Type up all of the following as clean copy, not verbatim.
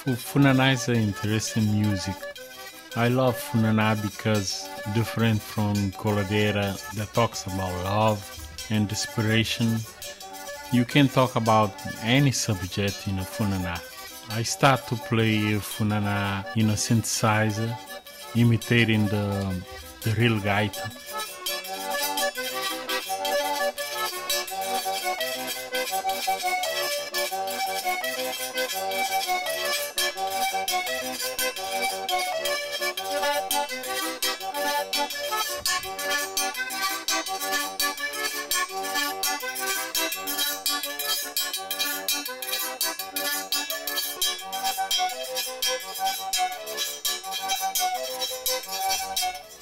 Funana is an interesting music. I love Funana because different from Coladeira that talks about love and desperation. You can talk about any subject in a Funana. I start to play Funana in a synthesizer, imitating the real gaita.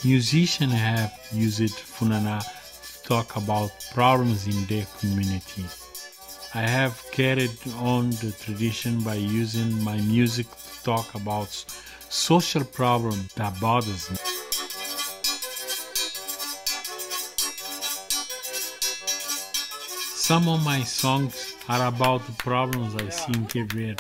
Musicians have used Funana to talk about problems in their community. I have carried on the tradition by using my music to talk about social problems that bothers me. Some of my songs are about the problems I see in Verde.